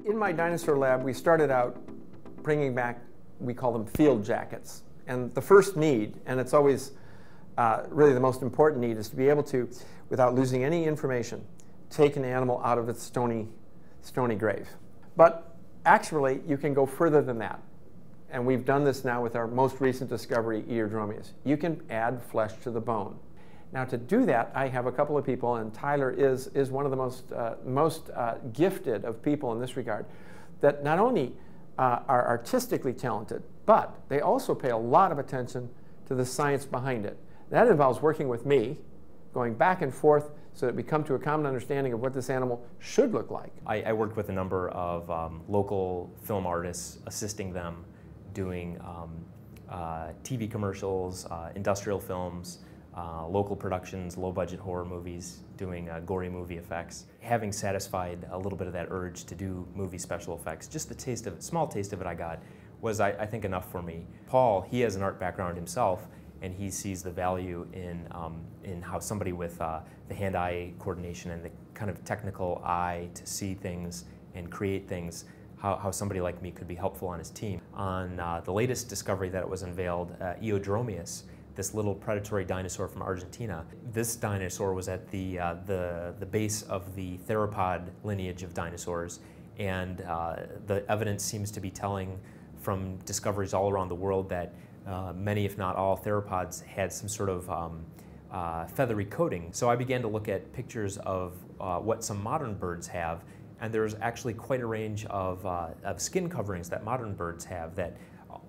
In my dinosaur lab, we started out bringing back, we call them field jackets. And the first need, and it's always really the most important need, is to be able to, without losing any information, take an animal out of its stony grave. But actually, you can go further than that. And we've done this now with our most recent discovery, Eodromius. You can add flesh to the bone. Now, to do that, I have a couple of people, and Tyler is one of the most gifted of people in this regard, that not only are artistically talented, but they also pay a lot of attention to the science behind it. That involves working with me, going back and forth so that we come to a common understanding of what this animal should look like. I worked with a number of local film artists, assisting them doing TV commercials, industrial films, local productions, low-budget horror movies, doing gory movie effects. Having satisfied a little bit of that urge to do movie special effects, just the taste of it, small taste of it I got, was I think enough for me. Paul, he has an art background himself, and he sees the value in how somebody with the hand-eye coordination and the kind of technical eye to see things and create things, how somebody like me could be helpful on his team. On the latest discovery that was unveiled, Eodromius, this little predatory dinosaur from Argentina. This dinosaur was at the base of the theropod lineage of dinosaurs, and the evidence seems to be telling from discoveries all around the world that many, if not all, theropods had some sort of feathery coating. So I began to look at pictures of what some modern birds have, and there's actually quite a range of skin coverings that modern birds have that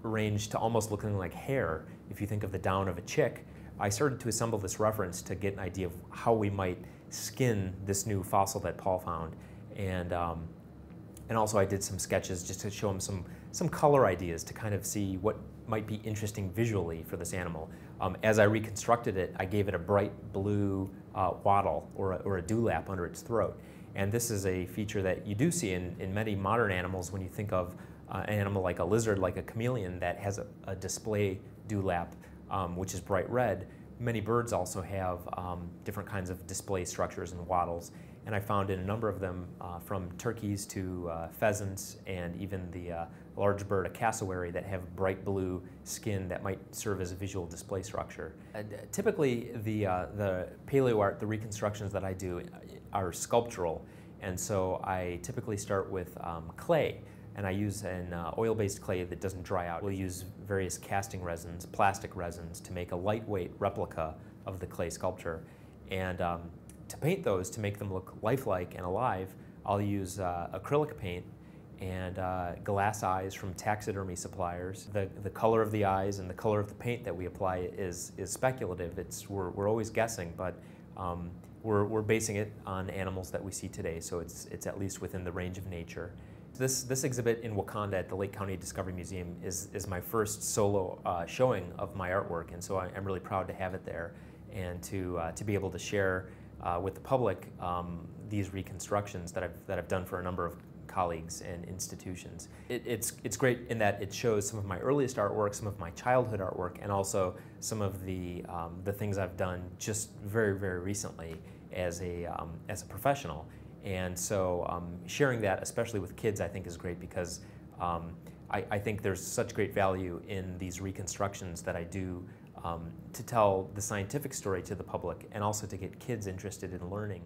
range to almost looking like hair. If you think of the down of a chick, I started to assemble this reference to get an idea of how we might skin this new fossil that Paul found, and also I did some sketches just to show him some color ideas to kind of see what might be interesting visually for this animal. As I reconstructed it, I gave it a bright blue wattle or a dewlap under its throat, and this is a feature that you do see in many modern animals when you think of an animal like a lizard, like a chameleon, that has a display dewlap, which is bright red. Many birds also have different kinds of display structures and wattles, and I found in a number of them, from turkeys to pheasants and even the large bird, a cassowary, that have bright blue skin that might serve as a visual display structure. Typically, the paleoart, the reconstructions that I do, are sculptural, and so I typically start with clay. And I use an oil-based clay that doesn't dry out. We'll use various casting resins, plastic resins, to make a lightweight replica of the clay sculpture. And to paint those, to make them look lifelike and alive, I'll use acrylic paint and glass eyes from taxidermy suppliers. The color of the eyes and the color of the paint that we apply is speculative. We're always guessing, but we're basing it on animals that we see today, so it's at least within the range of nature. This exhibit in Wakanda at the Lake County Discovery Museum is my first solo showing of my artwork, and so I'm really proud to have it there and to be able to share with the public these reconstructions that I've done for a number of colleagues and institutions. It's great in that it shows some of my earliest artwork, some of my childhood artwork, and also some of the things I've done just very, very recently as a professional. And so sharing that, especially with kids, I think is great because I think there's such great value in these reconstructions that I do to tell the scientific story to the public and also to get kids interested in learning.